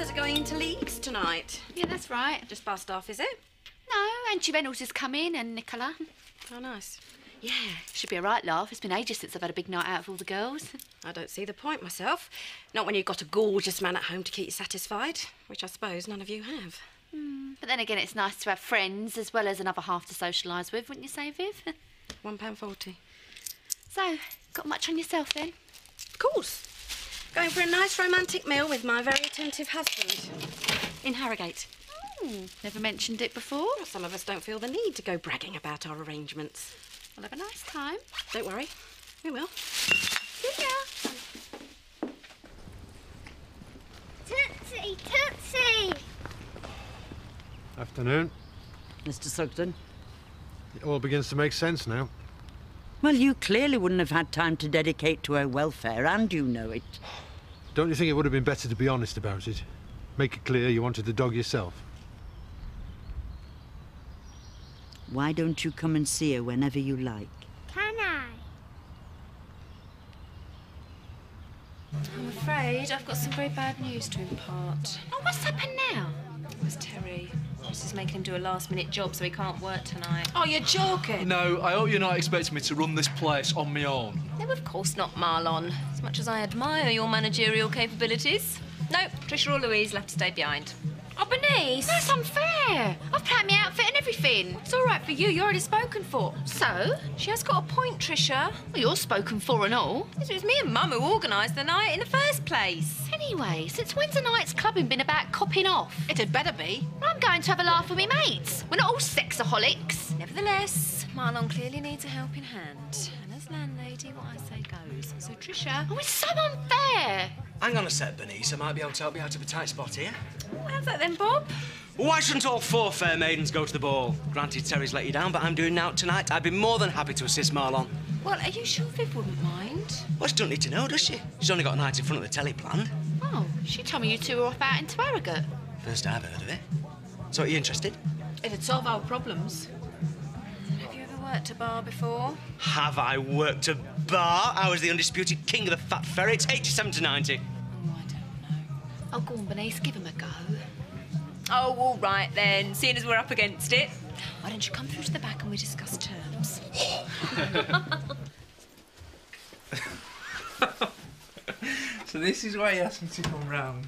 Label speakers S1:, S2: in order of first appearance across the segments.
S1: others are going into Leeds tonight.
S2: Yeah, that's right.
S1: Just past off, is it?
S2: No, Angie Reynolds has come in and Nicola.
S1: Oh, nice.
S2: Yeah, should be a right laugh. It's been ages since I've had a big night out with all the girls.
S1: I don't see the point myself. Not when you've got a gorgeous man at home to keep you satisfied, which I suppose none of you have.
S2: But then again, it's nice to have friends as well as another half to socialise with, wouldn't you say, Viv?
S1: £1.40.
S2: So, got much on yourself then?
S1: Of course. Going for a nice romantic meal with my very attentive husband in Harrogate.
S2: Never mentioned it before.
S1: Well, some of us don't feel the need to go bragging about our arrangements.
S2: We'll have a nice time.
S1: Don't worry, we will.
S2: See ya.
S3: Tootsie, Tootsie!
S4: Afternoon.
S5: Mr. Sugden?
S4: It all begins to make sense now.
S5: Well, you clearly wouldn't have had time to dedicate to her welfare, and you know it.
S4: Don't you think it would have been better to be honest about it? Make it clear you wanted the dog yourself.
S5: Why don't you come and see her whenever you like?
S3: Can I?
S2: I'm afraid I've got some very bad news to impart. Oh, what's happened now?
S6: It was Terry. This is making him do a last-minute job so he can't work tonight.
S2: Oh, you're joking.
S7: No, I hope you're not expecting me to run this place on my own.
S6: No, of course not, Marlon. As much as I admire your managerial capabilities. No, Tricia or Louise will have to stay behind.
S2: Oh, Bernice! That's unfair. I've planned my outfit and everything.
S6: It's all right for you. You're already spoken for.
S2: So?
S6: She has got a point, Tricia.
S2: Well, you're spoken for and all.
S6: It was me and Mum who organised the night in the first place.
S2: Anyway, since when's a night's clubbing been about copping off?
S1: It had better be.
S2: Well, I'm going to have a laugh with me mates. We're not all sexaholics.
S6: Nevertheless, Marlon clearly needs a helping hand. And as landlady, what I say goes. So, Tricia...
S2: Oh, it's so unfair.
S8: Hang on a sec, Bernice. I might be able to help you out of a tight spot here.
S6: How's that then, Bob?
S8: Well, why shouldn't all four fair maidens go to the ball? Granted, Terry's let you down, but I'm doing out tonight. I'd be more than happy to assist Marlon.
S6: Well, are you sure Viv wouldn't mind?
S8: Well, she don't need to know, does she? She's only got a night in front of the telly planned.
S2: Oh, she told me you two were off out into Harrogate.
S8: First I've heard of it. So, are you interested?
S1: It'd solve our problems.
S6: Have you ever worked a bar before?
S8: Have I worked a bar? I was the undisputed king of the Fat Ferrets, 87 to 90.
S6: Oh, I don't know.
S2: Oh, go on, Bernice, give him a go.
S6: Oh, all right then, seeing as we're up against it. Why don't you come through to the back and we discuss terms?
S9: So this is why you asked me to come round.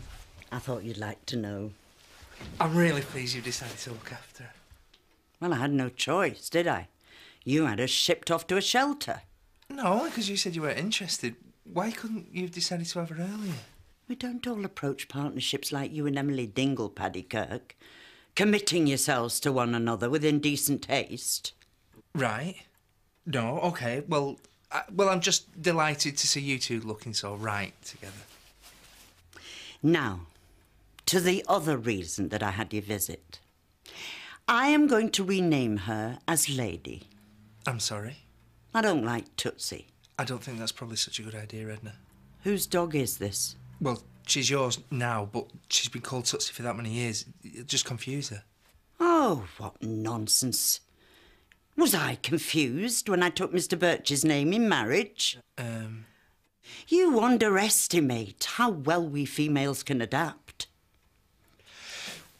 S5: I thought you'd like to know.
S9: I'm really pleased you've decided to look after her.
S5: Well, I had no choice, did I? You had her shipped off to a shelter.
S9: No, because you said you weren't interested. Why couldn't you have decided to have her earlier?
S5: We don't all approach partnerships like you and Emily Dingle, Paddy Kirk, committing yourselves to one another with indecent taste.
S9: Right. No, OK. Well, I'm just delighted to see you two looking so right together.
S5: Now, to the other reason that I had you visit. I am going to rename her as Lady.
S9: I'm sorry.
S5: I don't like Tootsie.
S9: I don't think that's probably such a good idea, Edna.
S5: Whose dog is this?
S9: Well, she's yours now, but she's been called Tootsie for that many years. It'll just confuse her.
S5: Oh, what nonsense. Was I confused when I took Mr. Birch's name in marriage? You underestimate how well we females can adapt.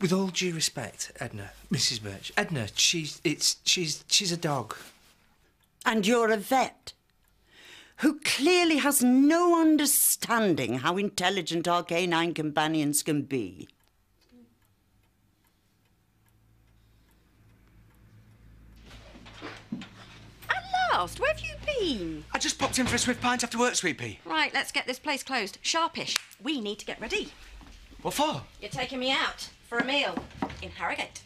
S9: With all due respect, Edna, Mrs. Birch, Edna, she's a dog.
S5: And you're a vet who clearly has no understanding how intelligent our canine companions can be.
S1: At last, where have you been?
S8: I just popped in for a swift pint after work, Sweet Pea.
S1: Right, let's get this place closed. Sharpish. We need to get ready.
S8: What for?
S1: You're taking me out for a meal in Harrogate.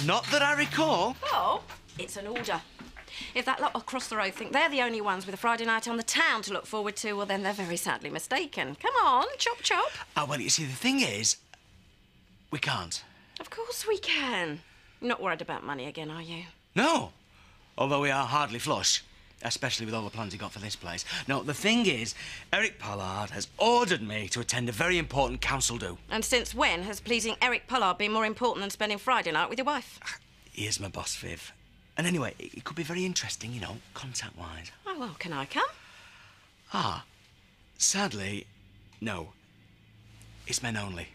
S8: Not that I recall.
S1: Oh, it's an order. If that lot across the road think they're the only ones with a Friday night on the town to look forward to, well, then they're very sadly mistaken. Come on, chop, chop.
S8: Well, you see, the thing is, we can't.
S1: Of course we can. You're not worried about money again, are you?
S8: No. Although we are hardly flush, especially with all the plans he got for this place. No, the thing is, Eric Pollard has ordered me to attend a very important council do.
S1: And since when has pleasing Eric Pollard been more important than spending Friday night with your wife?
S8: He is my boss, Viv. And anyway, it could be very interesting, you know, contact-wise.
S1: Oh, well, can I come?
S8: Sadly, no. It's men only.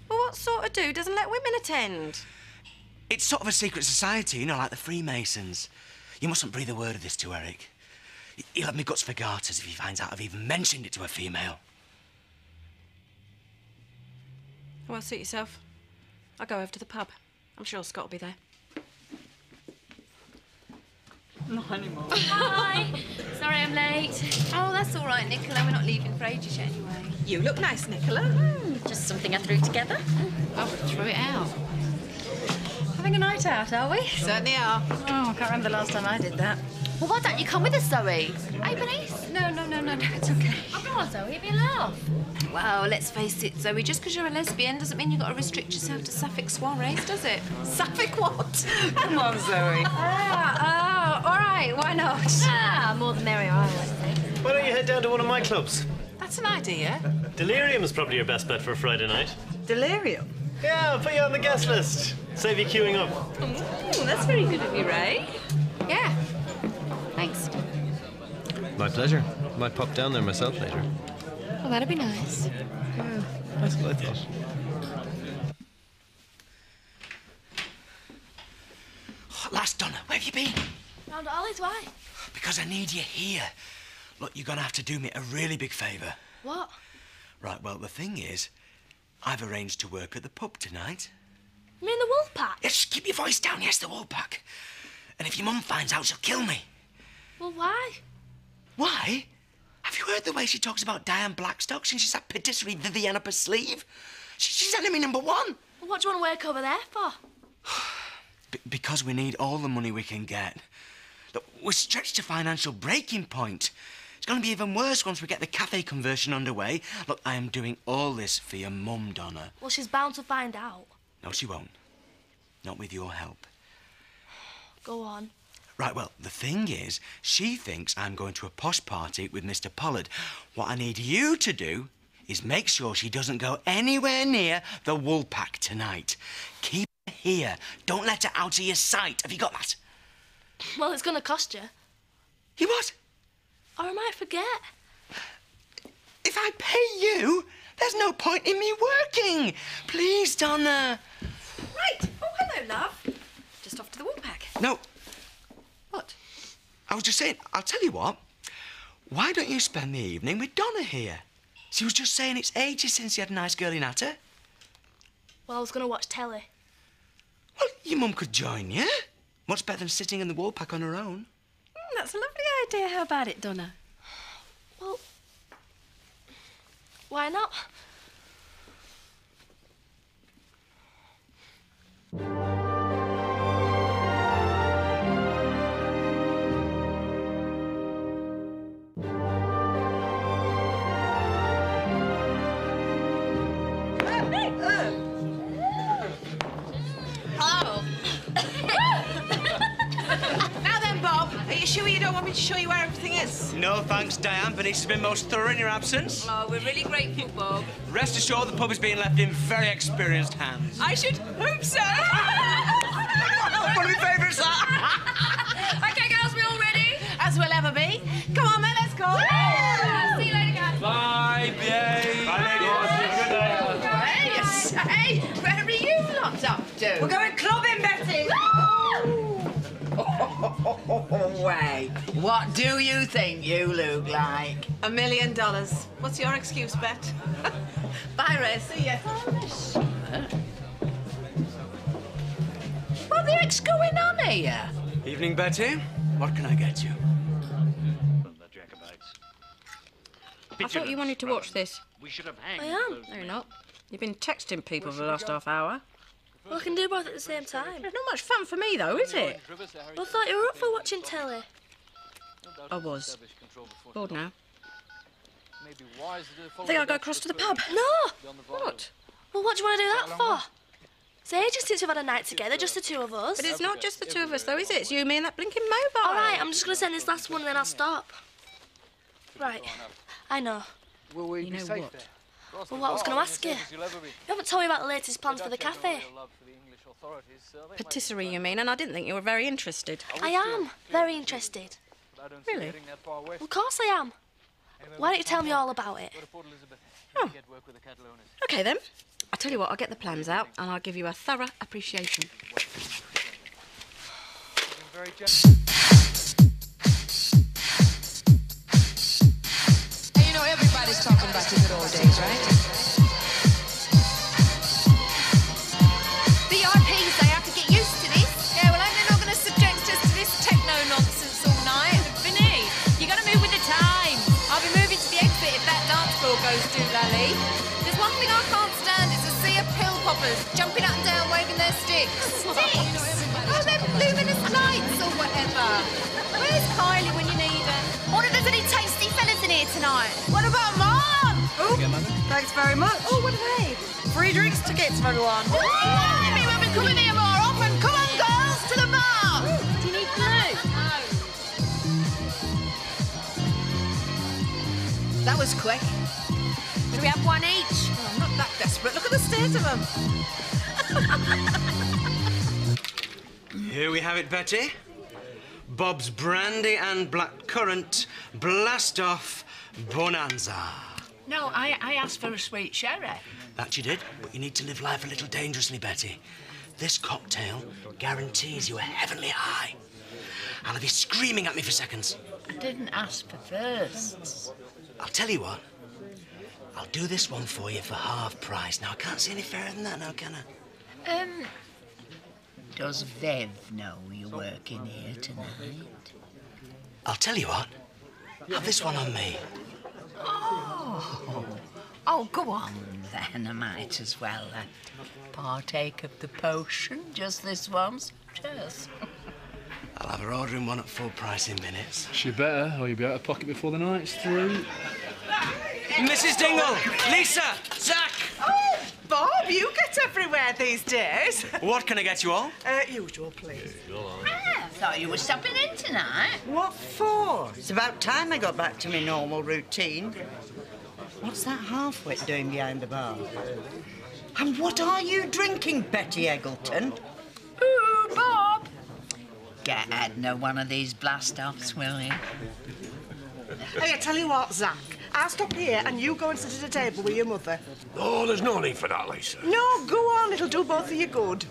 S1: Well, what sort of do doesn't let women attend?
S8: It's sort of a secret society, you know, like the Freemasons. You mustn't breathe a word of this to Eric. He'll have me guts for garters if he finds out I've even mentioned it to a female.
S1: Well, suit yourself. I'll go over to the pub. I'm sure Scott will be there.
S8: Not anymore.
S6: Hi. Sorry I'm late. Oh, that's all right, Nicola. We're not leaving for ages yet anyway.
S1: You look nice, Nicola.
S6: Just something I threw together.
S10: Oh, threw it out.
S2: Having a night out, are we?
S10: Certainly are.
S2: Oh, I can't remember the last time I did that.
S6: Well, why don't you come with us, Zoe? Hey, Bernice?
S2: No, it's okay.
S6: Oh, come on, Zoe. It'd be a laugh. Well, let's face it, Zoe. Just because you're a lesbian doesn't mean you've got to restrict yourself to sapphic soirees, does it?
S1: Sapphic what?
S10: Come on, Zoe.
S2: All right, why not?
S6: More the merrier, I always think.
S11: Why don't you head down to one of my clubs?
S10: That's an idea.
S11: Delirium's probably your best bet for a Friday night.
S10: Delirium?
S11: Yeah, I'll put you on the guest list. Save you queuing up.
S6: That's very good of you, Ray.
S10: Yeah. Thanks.
S11: My pleasure. Might pop down there myself later.
S6: Well, that'd be nice.
S11: That's what I thought.
S8: Last Donna, where have you been?
S6: Round at Ollie's, why?
S8: Because I need you here. Look, you're going to have to do me a really big favour.
S6: What?
S8: Right, well, the thing is, I've arranged to work at the pub tonight.
S6: You mean the wolf pack?
S8: Yeah, just keep your voice down, yes, the Woolpack. And if your mum finds out, she'll kill me.
S6: Well, why?
S8: Why? Have you heard the way she talks about Diane Blackstock since she's that patisserie Vivienne up her sleeve? She's enemy number one.
S6: Well, what do you want to work over there for?
S8: Because we need all the money we can get. Look, we're stretched to financial breaking point. It's going to be even worse once we get the cafe conversion underway. Look, I am doing all this for your mum, Donna.
S6: Well, she's bound to find out.
S8: No, she won't. Not with your help.
S6: Go on.
S8: Right, well, the thing is, she thinks I'm going to a posh party with Mr. Pollard. What I need you to do is make sure she doesn't go anywhere near the Woolpack tonight. Keep her here. Don't let her out of your sight. Have you got that?
S6: Well, it's going to cost you.
S8: You what?
S6: Or I might forget.
S8: If I pay you, there's no point in me working. Please, Donna.
S1: Right. Oh, hello, love. Just off to the Woolpack.
S8: No,
S1: What?
S8: I was just saying, I'll tell you what. Why don't you spend the evening with Donna here? She was just saying it's ages since you had a nice girl in at her.
S6: Well, I was going to watch telly.
S8: Well, your mum could join you. Much better than sitting in the Woolpack on her own.
S1: That's a lovely idea. How about it, Donna?
S6: Well, why not?
S10: Now then, Bob, are you sure you don't want me to show you where everything is?
S8: No, thanks, Diane. Bernice has been most thorough in your absence.
S10: Oh, we're really grateful, Bob.
S8: Rest assured, the pub is being left in very experienced hands.
S10: I should hope so.
S8: One of my favourites, that.
S10: OK, girls, we all ready? As we'll ever be. Come on, then, let's go.
S6: See you later, guys.
S8: Bye, babe.
S10: Hey, you say, where are you lot off to?
S2: We're going clubbing, Betty.
S10: Wait, what do you think you look like? $1 million. What's your excuse, Bet? Bye, Ray. See ya. What the heck's going on here?
S8: Evening, Betty. What can I get you?
S1: I thought you wanted to watch this.
S6: I am.
S1: No, you're not. You've been texting people for the last half hour.
S6: Well, I can do both at the same time.
S1: It's not much fun for me, though, is it?
S6: Well, I thought you were up for watching telly.
S1: I was. Bored now. I think I'll go across to the pub.
S6: No!
S1: What?
S6: Well, what do you want to do that for? It's ages since we've had a night together, just the two of us.
S1: But it's not just the two of us, though, is it? It's you, me, and that blinking mobile.
S6: All right, I'm just going to send this last one and then I'll stop. Right, I know.
S1: You know what?
S6: Well, what I was going to ask you. You haven't told me about the latest plans for the cafe.
S1: Patisserie, you mean? And I didn't think you were very interested.
S6: I am very interested.
S1: Really?
S6: Of course I am. Why don't you tell me all about it?
S1: Oh. OK, then. I'll tell you what, I'll get the plans out and I'll give you a thorough appreciation.
S12: Hey, you know, everybody's talking about the good old days, right?
S6: VIPs, they have to get used to this. Yeah, well, they're not going to subject us to this techno nonsense all night. Vinny, you got to move with the time. I'll be moving to the exit if that dance floor goes doolally. There's one thing I can't stand, it's a sea of pill poppers jumping up and down waving their sticks. Sticks? Oh, they're luminous lights or whatever. Where's Kylie when you need her? I wonder if there's any tasty fellas in here tonight. What about Mom?
S13: Oh, thanks very much.
S6: Oh, what are they?
S13: Free drinks tickets for everyone.
S6: Blimey, we'll be coming here more often. Come on, girls, to the bar. Do you need glue? No.
S10: That was quick.
S6: Should we have one each?
S10: Oh, I'm not that desperate. Look at the state of them.
S8: Here we have it, Betty. Bob's brandy and blackcurrant blast off bonanza.
S10: No, I asked for a sweet sherry.
S8: That you did, but you need to live life a little dangerously, Betty. This cocktail guarantees you a heavenly high. I'll have you screaming at me for seconds.
S10: I didn't ask for firsts.
S8: I'll tell you what. I'll do this one for you for half price. Now, I can't see any fairer than that now, can I?
S10: Does Viv know you're working here tonight?
S8: I'll tell you what. Have this one on me.
S10: Oh, go on then. I might as well partake of the potion just this once. Cheers.
S8: I'll have her ordering one at full price in minutes.
S7: She better, or you'll be out of pocket before the night's through.
S8: Mrs. Dingle! Lisa! Zach!
S13: Oh, Bob, you get everywhere these days.
S8: What can I get you all?
S13: Usual, please.
S10: I thought you were stopping in tonight.
S5: What for? It's about time I got back to my normal routine. What's that half-wit doing behind the bar? And what are you drinking, Betty Eggleton?
S10: Ooh, Bob. Get Edna one of these blast-offs, will you?
S13: Hey, I tell you what, Zach. I'll stop here and you go and sit at a table with your mother.
S14: Oh, there's no need for that, Lisa.
S13: No, go on. It'll do both of you good.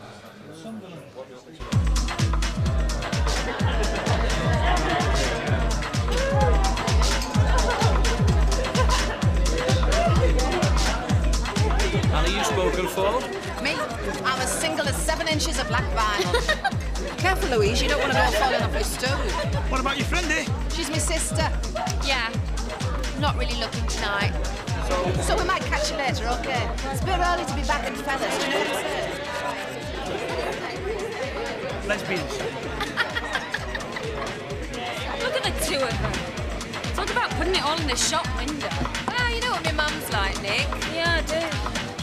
S11: Are you spoken for?
S6: Me? I'm as single as 7 inches of black vinyl. Careful, Louise, you don't want to go falling off your stool.
S14: What about your friend, eh?
S6: She's my sister. Yeah. Not really looking tonight. So we might catch you later, OK? It's a bit early to be back in feathers, do you know what I'm saying?
S14: Lesbians.
S2: Look at the two of them. Talk about putting it all in the shop window.
S1: Well, you know what my mum's like, Nick.
S2: Yeah, I do.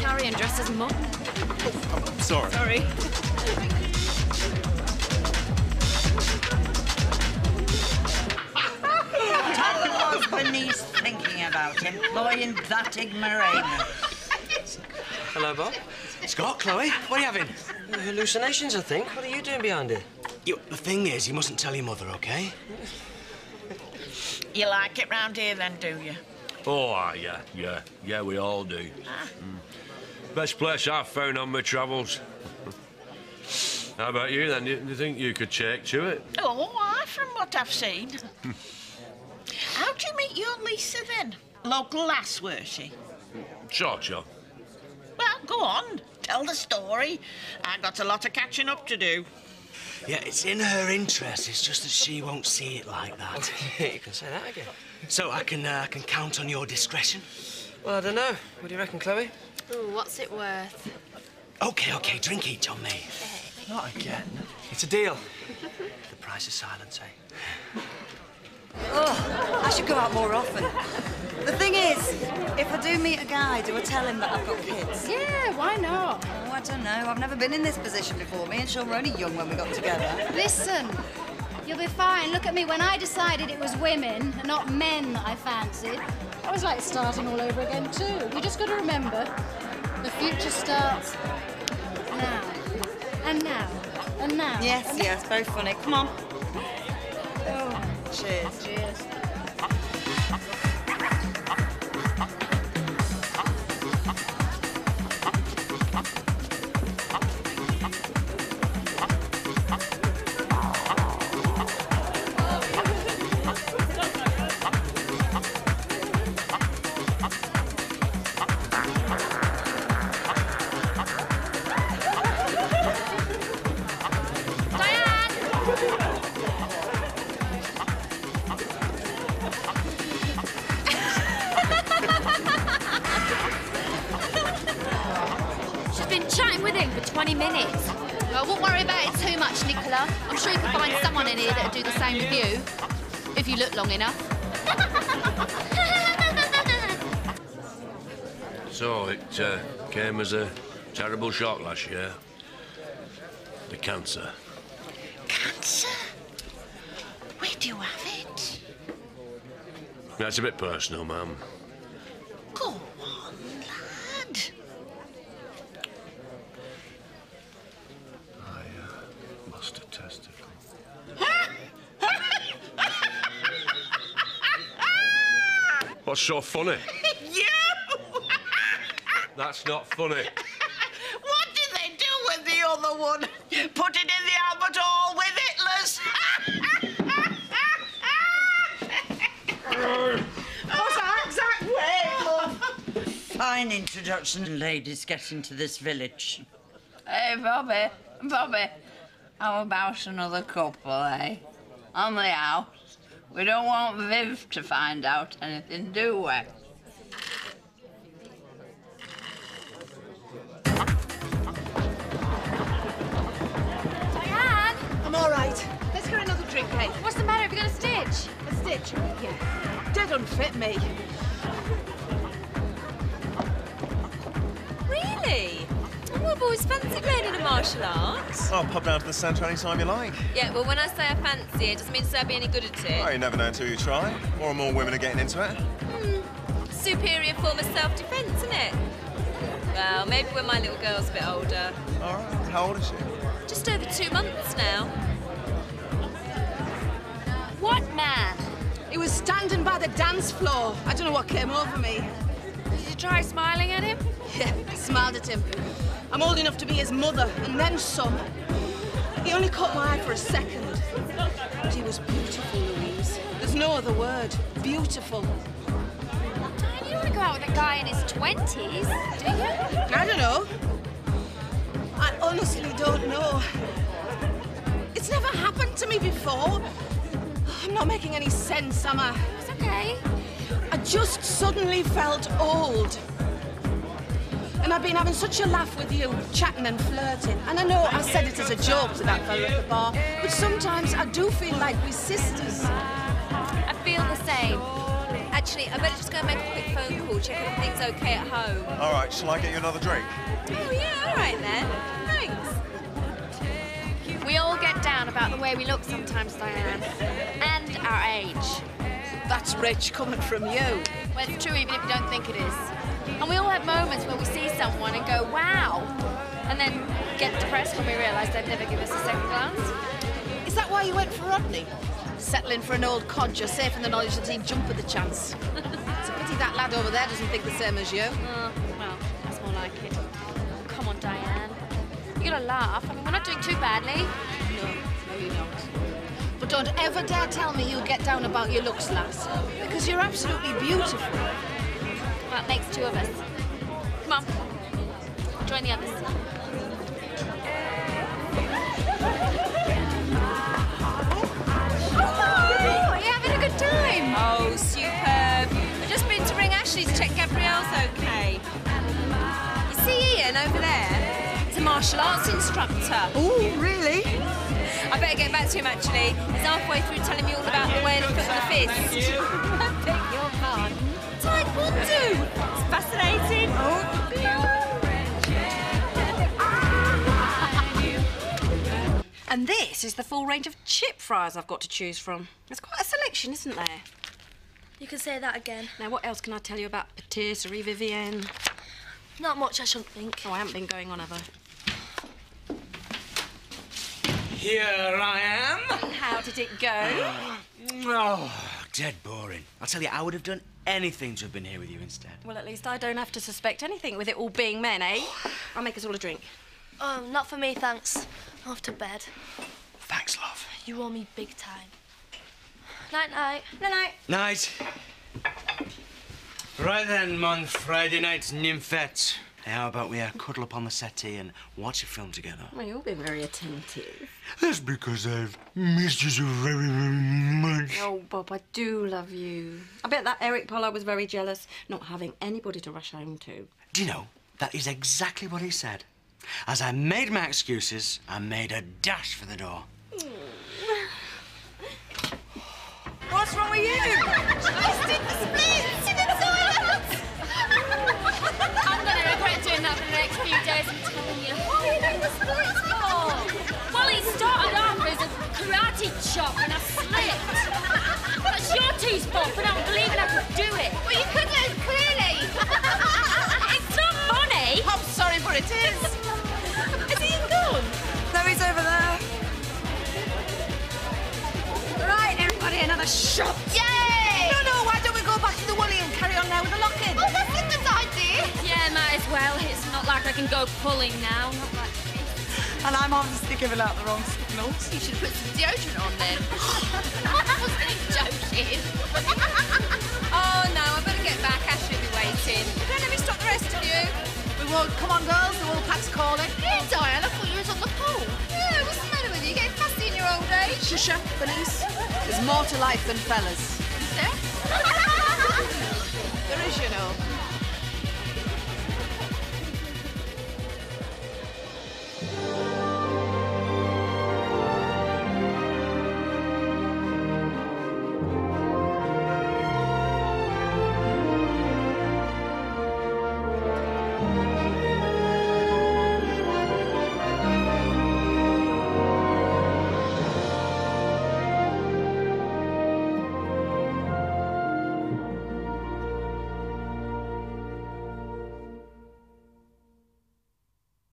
S1: Carry and dress as mum.
S14: Sorry.
S1: Sorry.
S5: What was Bernice thinking about employing that ignoramus?
S11: Hello, Bob.
S8: Scott, Chloe, what are you having?
S11: Hallucinations, I think. What are you doing behind it?
S8: The thing is, you mustn't tell your mother, OK?
S10: You like it round here then, do you?
S14: Oh, yeah, we all do. Best place I've found on my travels. How about you, then? Do you think you could take to it?
S10: Oh, from what I've seen. How'd you meet your Lisa, then? Local lass, were she?
S14: Sort of.
S10: Well, go on. Tell the story. I've got a lot of catching up to do.
S8: Yeah, it's in her interest. It's just that she won't see it like that.
S11: You can say that again.
S8: So I can count on your discretion?
S11: Well, I don't know. What do you reckon, Chloe?
S2: Ooh, what's it worth?
S8: OK, drink each on me.
S11: Not again. It's a deal.
S8: The price of silence, eh?
S13: Oh, I should go out more often. The thing is, if I do meet a guy, do I tell him that I've got kids?
S2: Yeah, why not?
S13: Oh, I don't know. I've never been in this position before. Me and Sean were only young when we got together.
S3: Listen, you'll be fine. Look at me. When I decided it was women and not men that I fancied, I was like starting all over again too. You just got to remember, the future starts now. And now. And now.
S13: Yes, yes, very funny. Come on. Oh, cheers.
S3: Cheers.
S2: minute.
S15: I won't worry about it too much, Nicola. I'm sure you can find someone in here that'll do the same with you. If you look long enough.
S14: So, it came as a terrible shock last year. The cancer.
S5: Cancer? Where do you have it?
S14: That's a bit personal, ma'am.
S5: Go on, lad.
S14: I lost a testicle. What's so funny?
S10: You!
S14: That's not funny.
S10: What did they do with the other one? Put it in the Albert Hall with Hitlers. What's that exact way, love?
S5: Fine introduction, ladies, get into this village.
S10: Hey, Bobby, how about another couple, eh? On the house. We don't want Viv to find out anything, do we?
S2: Diane!
S6: I'm all right. Let's get another drink, eh?
S2: What's the matter? Have you got a stitch?
S6: A stitch? Yeah. Dead unfit me.
S16: Really? Oh, I've always fancied learning a martial art.
S17: I'll pop down to the centre any time you like.
S16: Yeah, well, when I say I fancy it, doesn't mean to say I'll be any good at it.
S17: Oh, you never know until you try. More and more women are getting into it.
S16: Superior form of self-defence, isn't it? Well, maybe when my little girl's a bit older.
S17: All right. How old is she?
S16: Just over 2 months now.
S2: What man?
S6: He was standing by the dance floor. I don't know what came over me.
S2: Did you try smiling at him?
S6: Yeah, I smiled at him. I'm old enough to be his mother, and then some. He only caught my eye for a second. But he was beautiful, Louise. There's no other word. Beautiful.
S2: Diane, you don't want to go out with a guy in his 20s, do you?
S6: I don't know. I honestly don't know. It's never happened to me before. I'm not making any sense, am I?
S2: It's okay.
S6: I just suddenly felt old. And I've been having such a laugh with you, chatting and flirting. And I know I said it as a joke to that fella at the bar, but sometimes I do feel like we're sisters.
S2: I feel the same.
S16: Actually, I better just go and make a quick phone call, check if everything's okay at home.
S17: All right, shall I get you another drink?
S16: Oh, yeah, all right then. Thanks.
S2: We all get down about the way we look sometimes, Diane. And our age.
S6: That's rich coming from you.
S2: Well, it's true even if you don't think it is. And we all have moments where we see someone and go, wow, and then get depressed when we realise they'd never give us a second glance.
S6: Is that why you went for Rodney? Settling for an old codger, safe in the knowledge that he'd jump at the chance. It's a pity that lad over there doesn't think the same as you.
S2: Well, that's more like it. Come on, Diane. You gotta laugh. I mean, we're not doing too badly.
S6: No, you don't. But don't ever dare tell me you get down about your looks, lass, because you're absolutely beautiful.
S2: Well, that makes 2 of us. Come on. Join the others. Oh, are you having a good time?
S16: Oh, superb. I've just been to ring Ashley to check Gabrielle's okay. You see Ian over there? He's a martial arts instructor.
S6: Oh, really?
S16: I better get back to him, actually. He's halfway through telling me all about the way of the foot and the fist.
S2: I beg your pardon.
S16: Taekwondo! It's fascinating.
S1: And this is the full range of chip fries I've got to choose from. There's quite a selection, isn't there?
S18: You can say that again.
S1: Now, what else can I tell you about Patisserie Vivienne?
S18: Not much, I shouldn't think.
S1: Oh, I haven't been going on, have I?
S8: Here I am.
S1: How did it go?
S8: Oh, dead boring. I'll tell you, I would have done anything to have been here with you instead.
S1: Well, at least I don't have to suspect anything with it all being men, eh? I'll make us all a drink.
S18: Not for me, thanks. Off to bed.
S8: Thanks, love.
S18: You owe me big time. Night-night.
S1: Night-night.
S8: Night. Right then, mon Friday night's nymphettes. How about we cuddle up on the settee and watch a film together?
S1: Well, you've been very attentive.
S8: That's because I've missed you so very, very much.
S1: Oh, Bob, I do love you. I bet that Eric Pollard was very jealous, not having anybody to rush home to.
S8: Do you know, that is exactly what he said. As I made my excuses, I made a dash for the door.
S6: What's wrong with you? I did the splits in the toilet.
S2: I'm going to regret doing that for the next few days, I'm telling you.
S6: What are you doing the splits for?
S2: Well, it started off as a karate chop and I slipped. That's your two's fault for not believing I could do it.
S6: Well, you could have, clearly.
S2: It's not funny.
S6: I'm sorry, but it is. Is he gone? No, he's over there. Right, everybody, another shot.
S2: Yay!
S6: No, why don't we go back to the Woolly and carry on now with the lock-in?
S2: Oh, that's a good idea. Yeah, might as well. It's not like I can go pulling now. Not like this.
S6: And I'm obviously giving out the wrong signals.
S2: You should put some deodorant on then. I wasn't joking.
S16: Oh, no, I better get back. Ashley will be waiting. Don't let me stop the rest of you.
S6: We won't. Come on, girls. The Woolpack's calling.
S2: Yeah, Diane, I thought you was on the pole.
S16: Yeah, what's the matter with you? Getting fussy in your old age?
S6: Shusha, Felice. There's more to life than fellas.
S2: Is there?
S6: There is, you know.